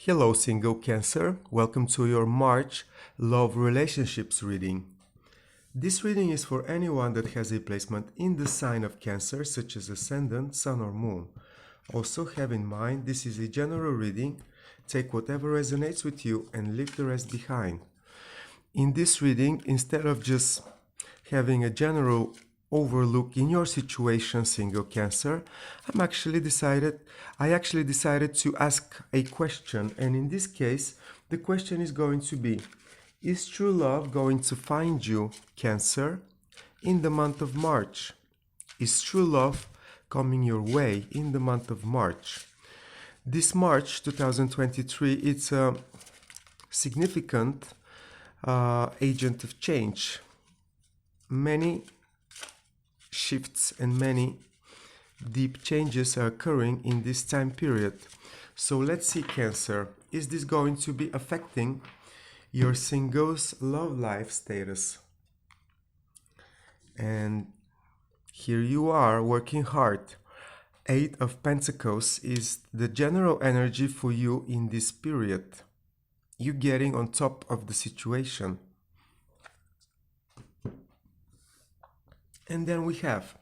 Hello, single Cancer. Welcome to your March Love Relationships reading. This reading is for anyone that has a placement in the sign of Cancer, such as Ascendant, Sun, or Moon. Also, have in mind this is a general reading. Take whatever resonates with you and leave the rest behind. In this reading, instead of just having a general overlook in your situation, single Cancer, I actually decided to ask a question, and in this case the question is going to be: is true love going to find you, Cancer, in the month of March? Is true love coming your way in the month of March? This March 2023, it's a significant agent of change. Many shifts and many deep changes are occurring in this time period. So let's see, Cancer, is this going to be affecting your single's love life status? And here you are working hard. Eight of Pentacles is the general energy for you in this period. You getting on top of the situation. And then we have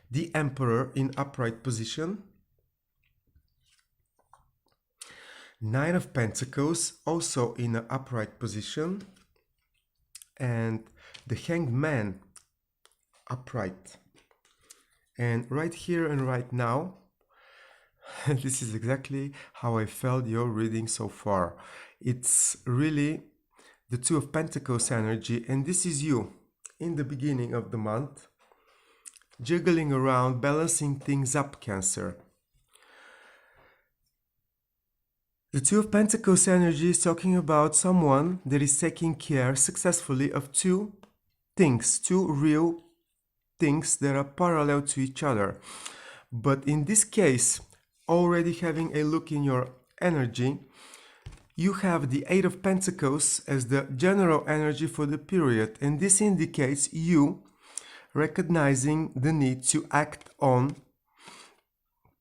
the Emperor in upright position. Nine of Pentacles also in an upright position. And the Hanged Man upright. And right here and right now, this is exactly how I felt your reading so far. It's really the Two of Pentacles energy, and this is you in the beginning of the month, juggling around, balancing things up, Cancer. The Two of Pentacles energy is talking about someone that is taking care successfully of two things, two real things that are parallel to each other. But in this case, already having a look in your energy, you have the Eight of Pentacles as the general energy for the period, and this indicates you recognizing the need to act on,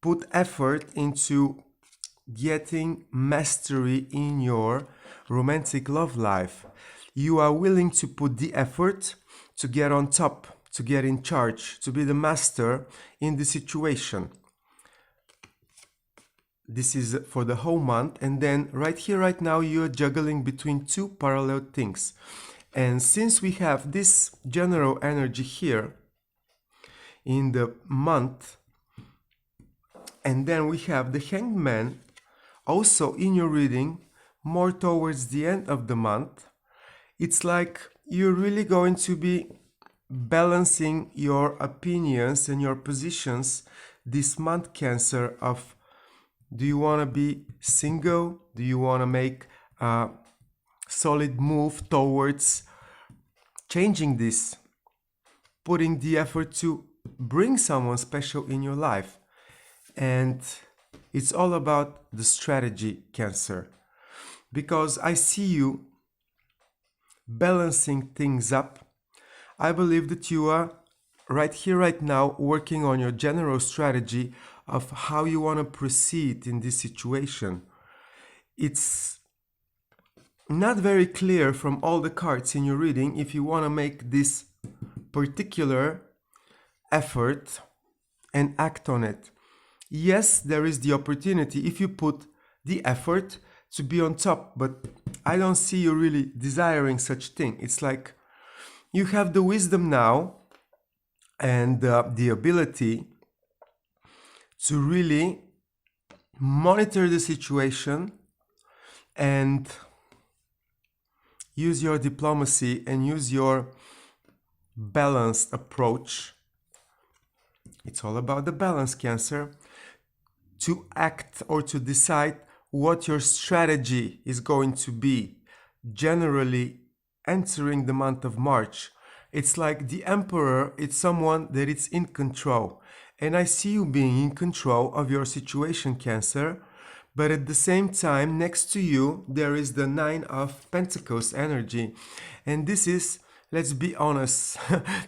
put effort into getting mastery in your romantic love life. You are willing to put the effort to get on top, to get in charge, to be the master in the situation. This is for the whole month, and then right here, right now, you're juggling between two parallel things. And since we have this general energy here in the month, and then we have the Hanged Man also in your reading more towards the end of the month, it's like you're really going to be balancing your opinions and your positions this month, Cancer, of do you want to be single? Do you want to make a solid move towards changing this, putting the effort to bring someone special in your life? And it's all about the strategy, Cancer, because I see you balancing things up. I believe that you are right here, right now, working on your general strategy of how you want to proceed in this situation. It's not very clear from all the cards in your reading if you want to make this particular effort and act on it. Yes, there is the opportunity if you put the effort to be on top, but I don't see you really desiring such thing. It's like you have the wisdom now and the ability to really monitor the situation and use your diplomacy and use your balanced approach. It's all about the balance, Cancer, to act or to decide what your strategy is going to be generally entering the month of March. It's like the Emperor, it's someone that is in control. And I see you being in control of your situation, Cancer. But at the same time, next to you, there is the Nine of Pentacles energy. And this is, let's be honest,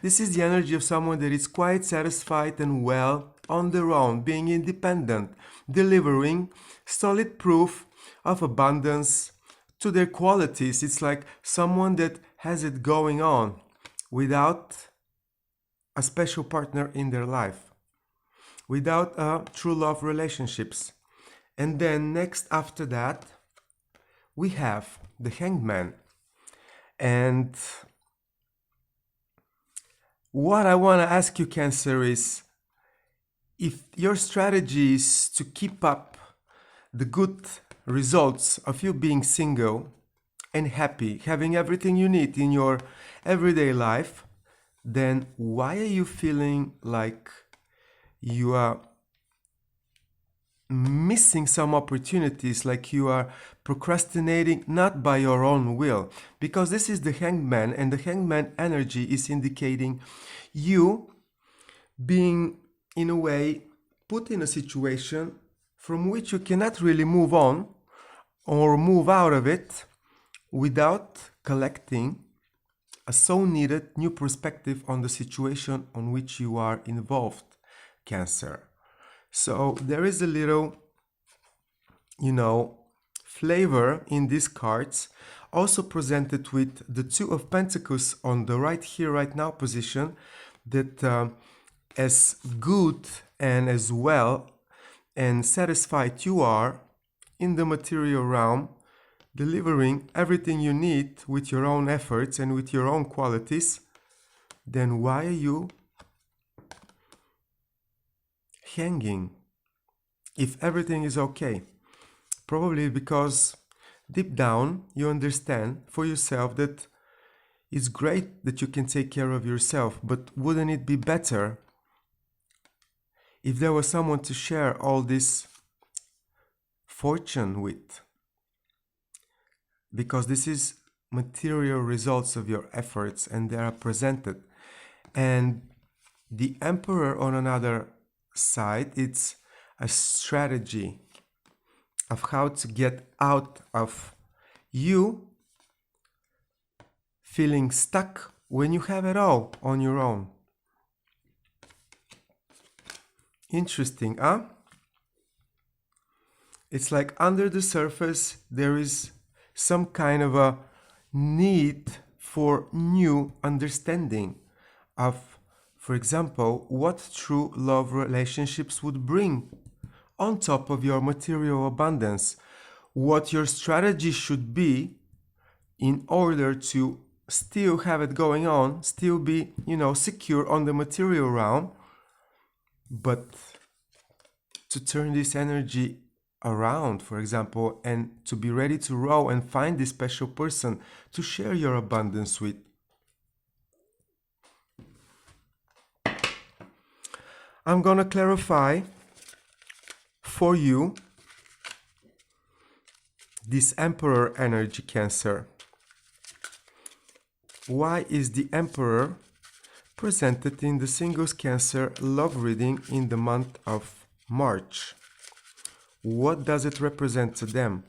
this is the energy of someone that is quite satisfied and well on their own, being independent, delivering solid proof of abundance, to their qualities. It's like someone that has it going on without a special partner in their life, without a true love relationships. And then next after that, we have the Hanged Man. And what I want to ask you, Cancer, is if your strategy is to keep up the good results of you being single and happy, having everything you need in your everyday life, then why are you feeling like you are missing some opportunities, like you are procrastinating not by your own will? Because this is the Hanged Man, and the Hanged Man energy is indicating you being, in a way, put in a situation from which you cannot really move on or move out of it without collecting a so needed new perspective on the situation on which you are involved, Cancer. So there is a little, flavor in these cards, also presented with the Two of Pentacles on the right here, right now position, that as good and as well and satisfied you are in the material realm, delivering everything you need with your own efforts and with your own qualities, then why are you hanging if everything is okay? Probably because deep down you understand for yourself that it's great that you can take care of yourself, but wouldn't it be better if there was someone to share all this fortune with? Because this is material results of your efforts and they are presented. And the Emperor on another side, it's a strategy of how to get out of you feeling stuck when you have it all on your own. Interesting, huh? It's like under the surface there is some kind of a need for new understanding of, for example, what true love relationships would bring on top of your material abundance, what your strategy should be in order to still have it going on, still be, secure on the material realm, but to turn this energy around, for example, and to be ready to row and find this special person to share your abundance with. I'm gonna clarify for you this Emperor energy, Cancer. Why is the Emperor presented in the Singles Cancer love reading in the month of March? What does it represent to them?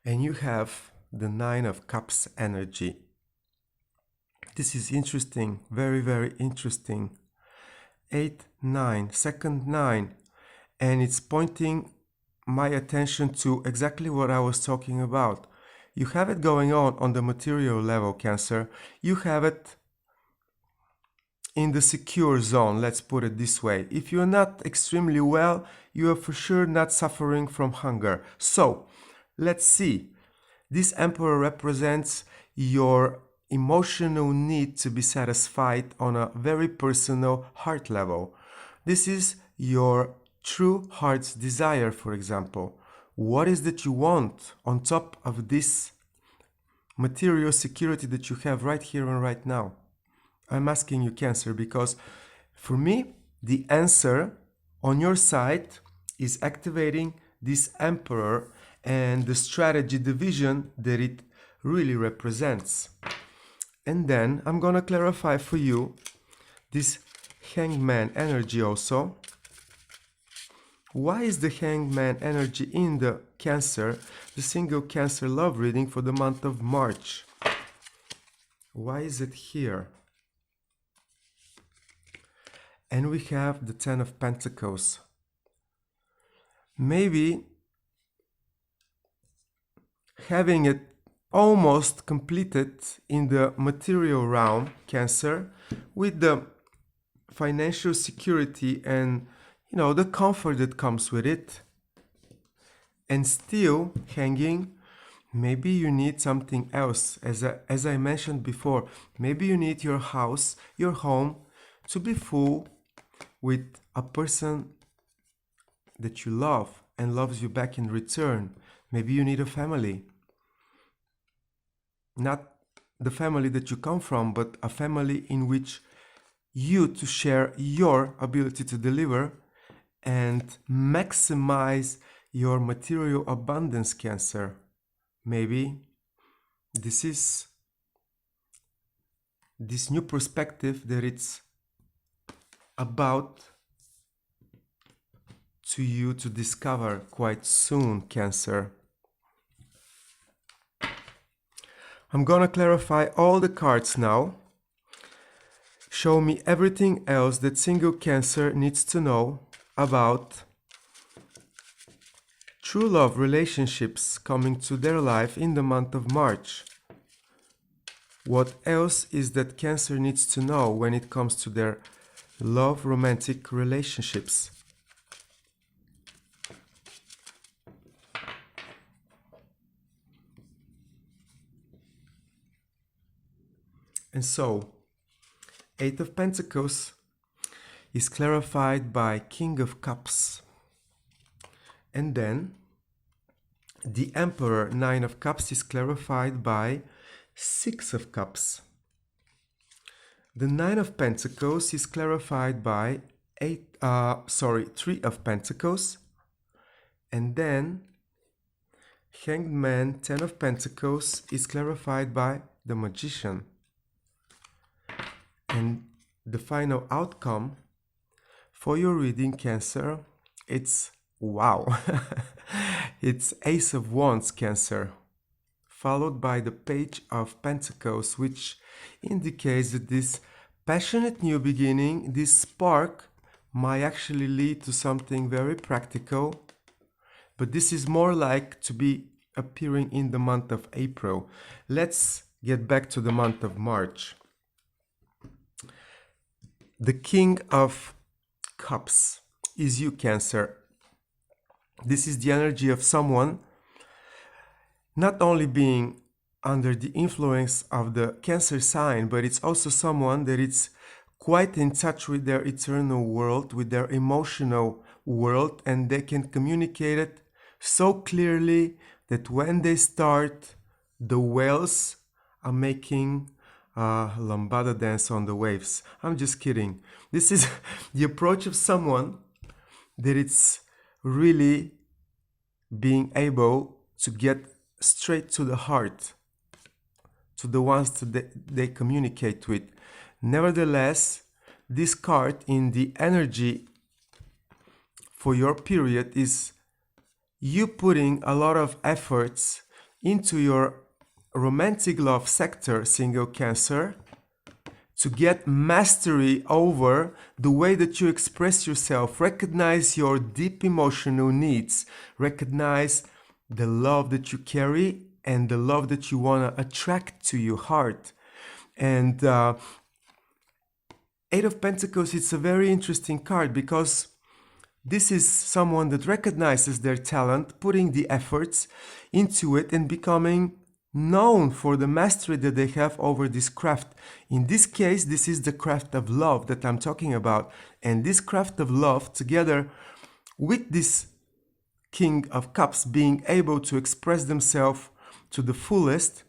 And you have the Nine of Cups energy. This is interesting, very, very interesting. 8, 9, second 9, and it's pointing my attention to exactly what I was talking about. You have it going on the material level, Cancer. You have it in the secure zone, let's put it this way. If you're not extremely well, you are for sure not suffering from hunger. So, let's see. This Emperor represents your emotional need to be satisfied on a very personal heart level. This is your true heart's desire, for example. What is that you want on top of this material security that you have right here and right now? I'm asking you, Cancer, because for me, the answer on your side is activating this Emperor and the strategy, the vision that it really represents. And then I'm gonna clarify for you this Hanged Man energy also. Why is the Hanged Man energy in the Cancer, the Single Cancer love reading for the month of March? Why is it here? and we have the Ten of Pentacles. Maybe having it almost completed in the material realm, Cancer, with the financial security and the comfort that comes with it, and still hanging. Maybe you need something else. As I mentioned before, maybe you need your house, your home, to be full with a person that you love and loves you back in return. Maybe you need a family. Not the family that you come from, but a family in which you to share your ability to deliver and maximize your material abundance, Cancer. Maybe this is this new perspective that it's about to you to discover quite soon, Cancer. I'm gonna clarify all the cards now. Show me everything else that single Cancer needs to know about true love relationships coming to their life in the month of March. What else is that Cancer needs to know when it comes to their love romantic relationships? And so, Eight of Pentacles is clarified by King of Cups. And then the Emperor, Nine of Cups, is clarified by Six of Cups. The Nine of Pentacles is clarified by Three of Pentacles. And then Hanged Man, Ten of Pentacles, is clarified by the Magician. And the final outcome for your reading, Cancer, it's wow. It's Ace of Wands, Cancer, followed by the Page of Pentacles, which indicates that this passionate new beginning, this spark, might actually lead to something very practical. But this is more like to be appearing in the month of April. Let's get back to the month of March. The King of Cups is you, Cancer. This is the energy of someone not only being under the influence of the Cancer sign, but it's also someone that is quite in touch with their eternal world, with their emotional world, and they can communicate it so clearly that when they start, the whales are making lambada dance on the waves. I'm just kidding. This is the approach of someone that it's really being able to get straight to the heart, to the ones that they communicate with. Nevertheless, this card in the energy for your period is you putting a lot of efforts into your romantic love sector, single Cancer, to get mastery over the way that you express yourself, recognize your deep emotional needs, recognize the love that you carry and the love that you want to attract to your heart. And Eight of Pentacles, it's a very interesting card because this is someone that recognizes their talent, putting the efforts into it and becoming known for the mastery that they have over this craft. In this case, this is the craft of love that I'm talking about. And this craft of love, together with this King of Cups being able to express themselves to the fullest,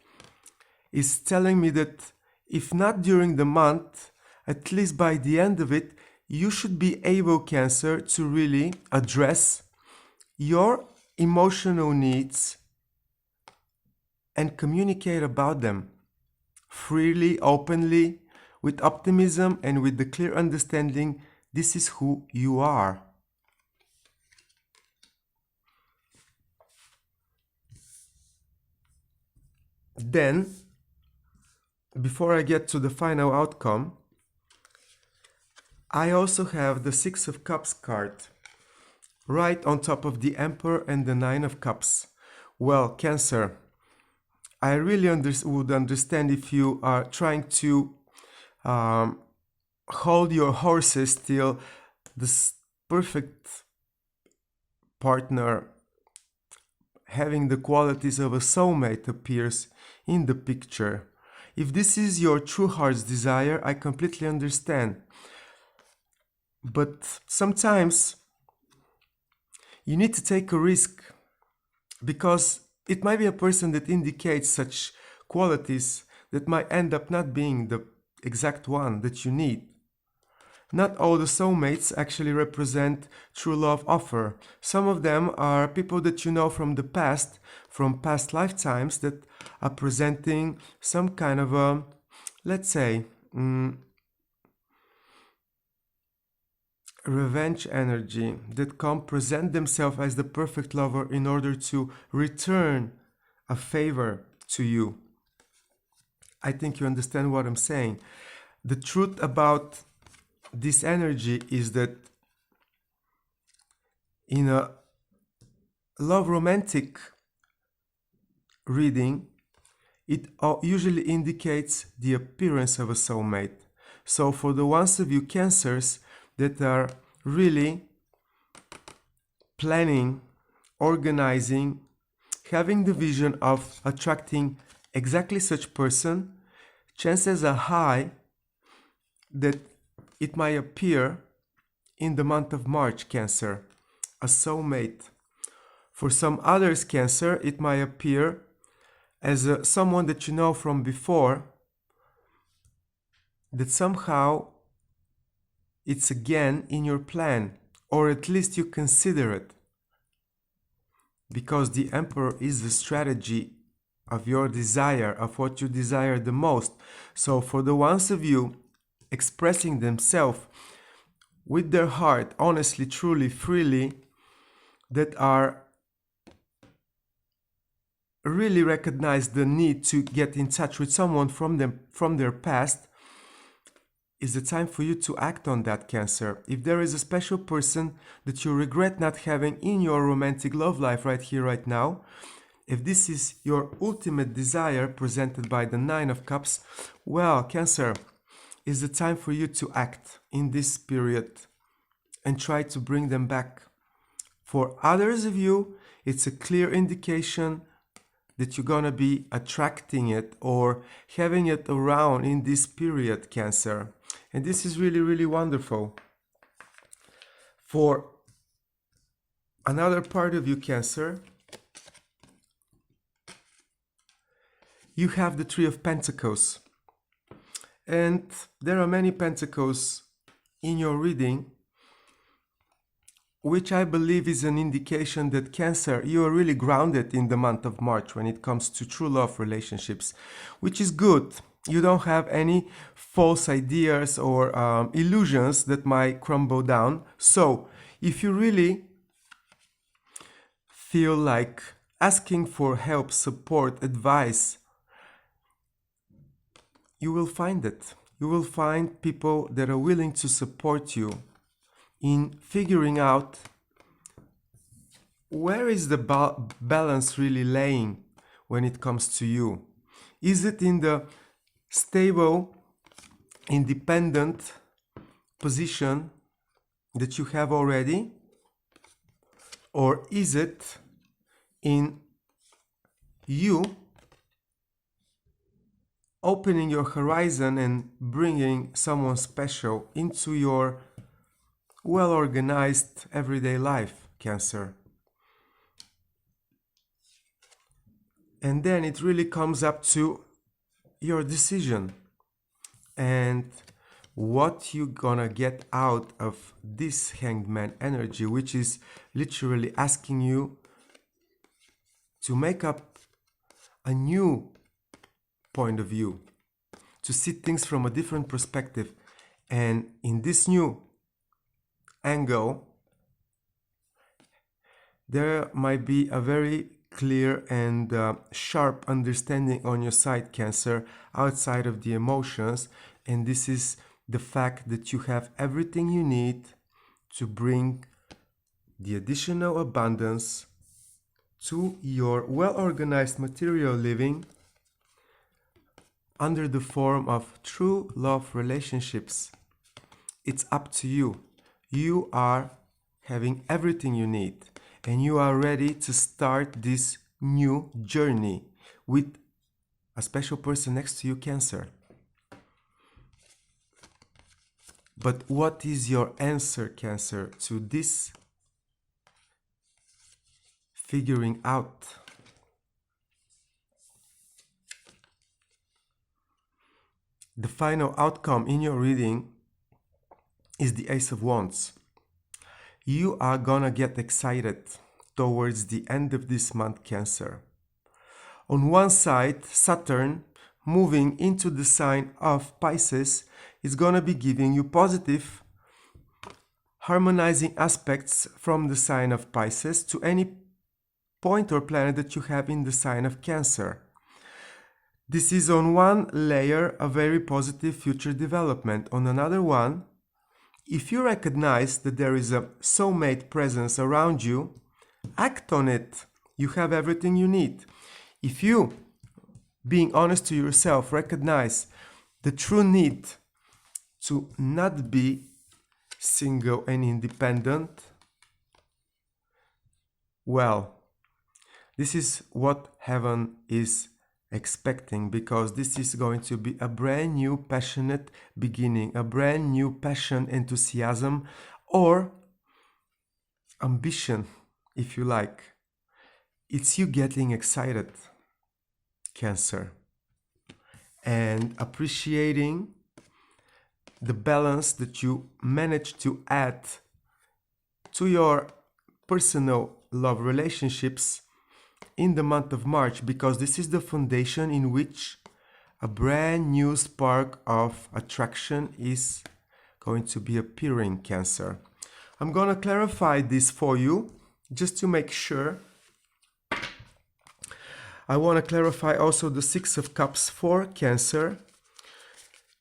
is telling me that if not during the month, at least by the end of it, you should be able, Cancer, to really address your emotional needs and communicate about them freely, openly, with optimism and with the clear understanding this is who you are. Then, before I get to the final outcome, I also have the Six of Cups card right on top of the Emperor and the Nine of Cups. Well, Cancer, I really would understand if you are trying to hold your horses till this perfect partner having the qualities of a soulmate appears in the picture. If this is your true heart's desire, I completely understand. But sometimes you need to take a risk, because it might be a person that indicates such qualities that might end up not being the exact one that you need. Not all the soulmates actually represent true love offer. Some of them are people that you know from the past, from past lifetimes, that are presenting some kind of a, let's say, revenge energy, that come present themselves as the perfect lover in order to return a favor to you. I think you understand what I'm saying. The truth about this energy is that in a love romantic reading, it usually indicates the appearance of a soulmate. So for the ones of you Cancers that are really planning, organizing, having the vision of attracting exactly such person, chances are high that it might appear in the month of March, Cancer, a soulmate. For some others, Cancer, it might appear as someone that you know from before, that somehow it's again in your plan, or at least you consider it, because the Emperor is the strategy of your desire, of what you desire the most. So for the ones of you expressing themselves with their heart, honestly, truly, freely, that are really recognize the need to get in touch with someone from their past, is the time for you to act on that, Cancer. If there is a special person that you regret not having in your romantic love life right here, right now, if this is your ultimate desire presented by the Nine of Cups, well, Cancer, is the time for you to act in this period and try to bring them back. For others of you, it's a clear indication that you're gonna be attracting it or having it around in this period, Cancer. And this is really, really wonderful. For another part of you, Cancer, you have the Three of Pentacles. And there are many pentacles in your reading, which I believe is an indication that, Cancer, you are really grounded in the month of March when it comes to true love relationships, which is good. You don't have any false ideas or illusions that might crumble down. So if you really feel like asking for help, support, advice, you will find it. You will find people that are willing to support you in figuring out where is the balance really laying when it comes to you. Is it in the stable, independent position that you have already? Or is it in you opening your horizon and bringing someone special into your well-organized everyday life, Cancer? And then it really comes up to your decision and what you gonna get out of this Hanged Man energy, which is literally asking you to make up a new point of view, to see things from a different perspective. And in this new angle, there might be a very clear and sharp understanding on your side, Cancer, outside of the emotions. And this is the fact that you have everything you need to bring the additional abundance to your well-organized material living under the form of true love relationships. It's up to you. You are having everything you need, and you are ready to start this new journey with a special person next to you, Cancer. But what is your answer, Cancer, to this figuring out? The final outcome in your reading is the Ace of Wands. You are gonna get excited towards the end of this month, Cancer. On one side, Saturn moving into the sign of Pisces is gonna be giving you positive, harmonizing aspects from the sign of Pisces to any point or planet that you have in the sign of Cancer. This is on one layer a very positive future development. On another one, if you recognize that there is a soulmate presence around you, act on it. You have everything you need. If you, being honest to yourself, recognize the true need to not be single and independent, well, this is what heaven is expecting, because this is going to be a brand new passionate beginning, a brand new passion, enthusiasm, or ambition, if you like. It's you getting excited, Cancer, and appreciating the balance that you managed to add to your personal love relationships in the month of March, because this is the foundation in which a brand new spark of attraction is going to be appearing, Cancer. I'm gonna clarify this for you just to make sure. I want to clarify also the Six of Cups for Cancer.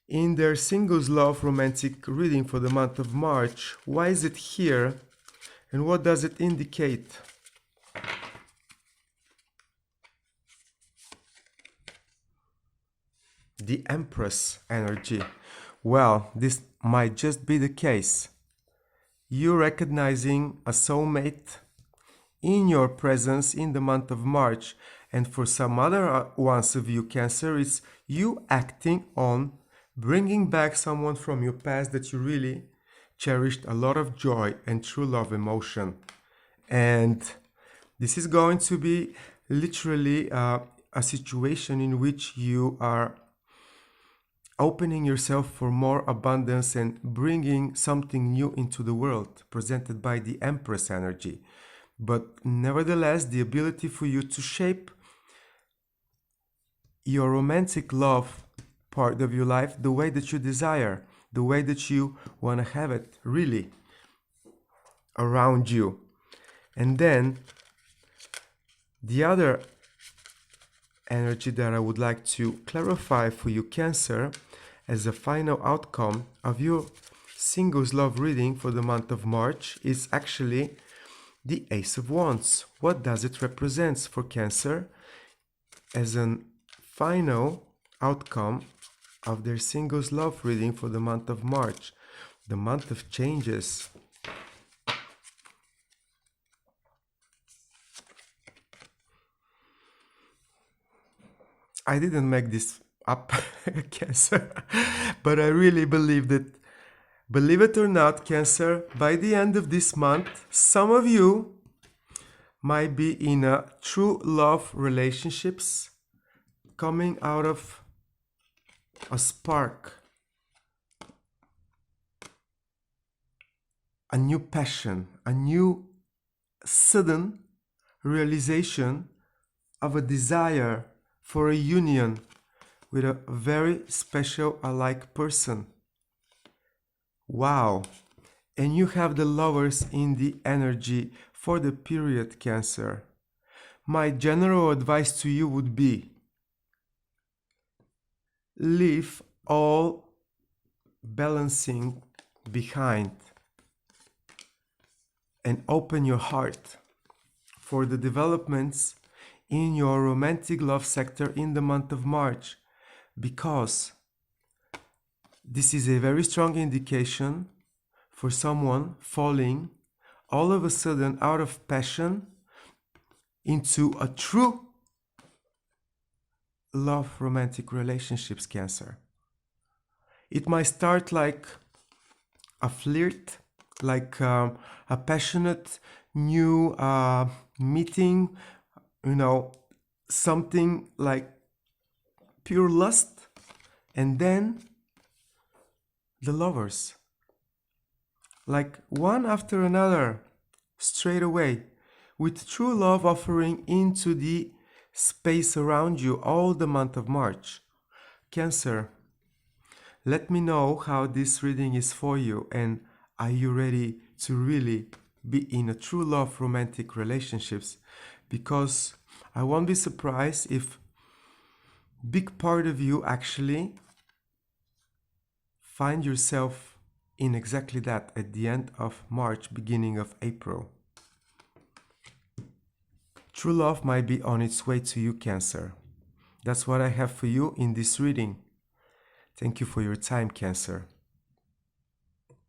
In their singles love romantic reading for the month of March, why is it here and what does it indicate? The Empress energy. Well, this might just be the case. You recognizing a soulmate in your presence in the month of March, and for some other ones of you, Cancer, it's you acting on bringing back someone from your past that you really cherished a lot of joy and true love emotion. And this is going to be literally a situation in which you are opening yourself for more abundance and bringing something new into the world, presented by the Empress energy. But nevertheless, the ability for you to shape your romantic love part of your life the way that you desire, the way that you want to have it really around you. And then the other energy that I would like to clarify for you, Cancer, as a final outcome of your singles love reading for the month of March is actually the Ace of Wands. What does it represent for Cancer as an final outcome of their singles love reading for the month of March, the month of changes? I didn't make this up, Cancer, but I really believe that, believe it or not, Cancer, by the end of this month, some of you might be in a true love relationships coming out of a spark, a new passion, a new sudden realization of a desire for a union with a very special alike person. Wow. And you have the Lovers in the energy for the period, Cancer. My general advice to you would be, leave all balancing behind and open your heart for the developments in your romantic love sector in the month of March, because this is a very strong indication for someone falling all of a sudden out of passion into a true love romantic relationships, Cancer. It might start like a flirt, like a passionate new meeting, something like pure lust, and then the lovers, like one after another, straight away, with true love offering into the space around you all the month of March. Cancer, let me know how this reading is for you, and are you ready to really be in a true love romantic relationships? Because I won't be surprised if big part of you actually find yourself in exactly that at the end of March, beginning of April. True love might be on its way to you, Cancer. That's what I have for you in this reading. Thank you for your time, Cancer.